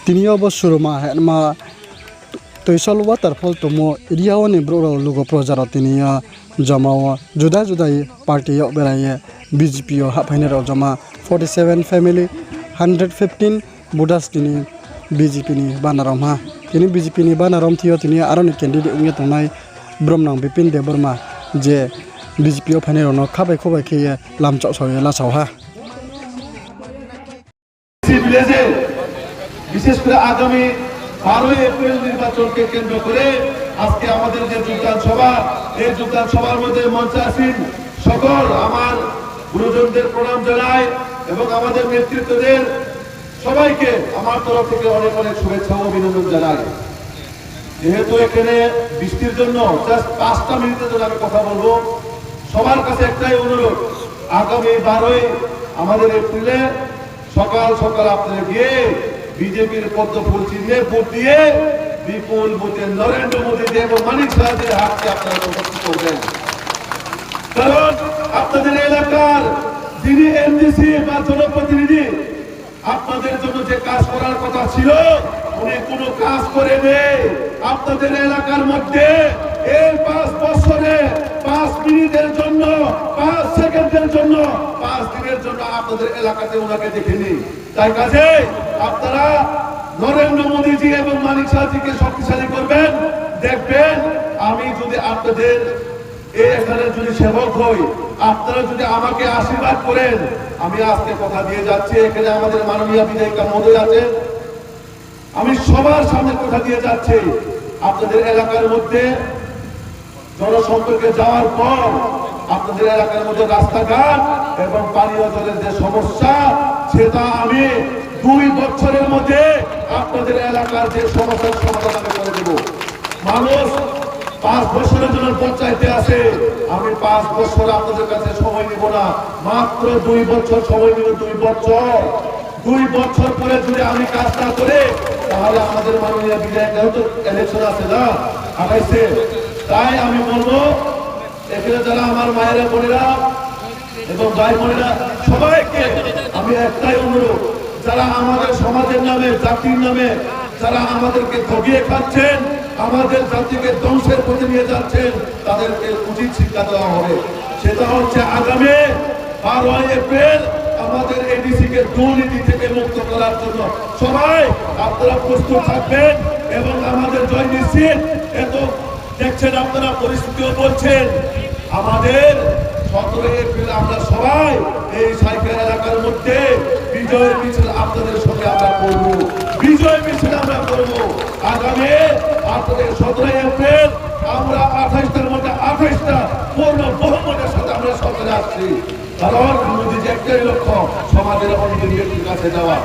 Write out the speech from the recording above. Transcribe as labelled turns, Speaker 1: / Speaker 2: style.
Speaker 1: Tini অবশ্য মা তৈসল water ফল তোমো এরিয়াও নি ব্রো লোগো প্রজারা তিনি জমাও জুদা জুদাই পার্টি বেড়াইয়ে বিজেপি হাফাইনের জমা 47 ফ্যামিলি 115 বুদাস তিনি বিজেপি নি বানারম হা তিনি বিজেপি নি বানারম থিও তিনি আরনি ক্যান্ডিডেট উঙ্গে তংনাই ব্রহ্মনাং বিপিন দেববর্মা যে বিজেপি ফাইনের ন খাবাই খবাই খেয়ে লামচাও সয়ে লাসাও হা
Speaker 2: বিশেষ করে আগামী 12 এপ্রিল নির্বাচনকে কেন্দ্র করে আজকে আমাদের যে যোগদান সভা এই যোগদান সভার মধ্যে মঞ্চে আসীন সকল আমার গুরুজনদের প্রণাম জানাই এবং আমাদের নেতৃত্বদের সবাইকে আমার তরফ থেকে অনেক অনেক শুভেচ্ছা ও অভিনন্দন জানাই। যেহেতু এখানে বৃষ্টির জন্য জাস্ট 5টা মিনিটের জন্য আমি কথা বলবো, সবার কাছে একটাই অনুরোধ, আগামী 12 আমাদের এপ্রিলে সকাল সকাল আপনারা গিয়ে বিজেপির পদ্ম ফুল চিহ্নে ভোট দিয়ে বিপুল ভোটে নরেন্দ্র মোদী এবং মানিক সাহায্যের হাতকে আপনারা প্রদর্শন করবেন। কারণ আপনাদের এলাকার যিনি এমডিসি বা জনপ্রতিনিধি আপনাদের জন্য যে কাজ করার কথা ছিল উনি কোনো কাজ করে নেই। আপনাদের এলাকার মধ্যে এই 5 বছরে 5 মিনিটের জন্য 5 সেকেন্ডের জন্য 5 দিনের জন্য আপনাদের এলাকাতে ওনাকে দেখেনি। তাই কাজে আপনারা নরেন্দ্র মোদীজি এবং মানিক সাহাজিকে শক্তিশালী করবেন। দেখবেন আমি যদি আপনাদের এখানে যদি সেবক হই, আপনারা যদি আমাকে আশীর্বাদ করেন, আমি আজকে কথা দিয়ে যাচ্ছি, এখানে আমাদের মাননীয় বিধায়িকা মহোদয় আছেন, আমি সবার সামনে কথা দিয়ে যাচ্ছি, আপনাদের এলাকার মধ্যে জনসম্পর্কে যাওয়ার পর আপনাদের এলাকার মধ্যে রাস্তাঘাট এবং পানীয় জলের যে সমস্যা সেটা আমি 2 বছরের মধ্যে আপনাদের এলাকার যে সমস্যার সমাধান আমি করে দেব। মানুষ 5 বছরের জন্য পঞ্চায়েতে আছে, আমি 5 বছর আপনাদের কাছে সময় নিব না, মাত্র 2 বছর সময় নিব। 2 বছর পরে যদি আমি কাজ না করে তাহলে আমাদের মাননীয় বিধায়ক তো ইলেকশন আছে না আগাইছে। তাই আমি বলবো এখানে যারা আমার মায়েরা বোনেরা এবং ভাই বোনেরা সবাইকে আমি একটাই অনুরোধ, যারা আমাদের সমাজের নামে জাতির নামে যারা আমাদেরকে ঠকিয়ে খাচ্ছেন, আমাদের জাতিকে ধ্বংসের পথে নিয়ে যাচ্ছেন, তাদেরকে উচিত শিক্ষা দেওয়া হবে। সেটা হচ্ছে আগামী 12 এপ্রিল আমাদের এডিসি কে দুর্নীতি থেকে মুক্ত করার জন্য সবাই আপনারা প্রস্তুত থাকবেন এবং আমাদের জয় নিশ্চিত। এত দেখছেন আপনারা পরিস্থিতিও বলছেন, আমাদের 17 এপ্রিল আমরা সবাই এই সাইকেল এলাকার মধ্যে বিজয় মিছিল আপনাদের সঙ্গে আমরা করব, বিজয় মিছিল আমরা করব। আগামী 17 এপ্রিল আমরা 28টার মধ্যে 28টা পূর্ণ বহুমতের সাথে আমরা সরকারে আসছি। কারণ মোদীজি একটাই লক্ষ্য, সমাজের অনেক ব্যক্তির কাছে যাওয়া।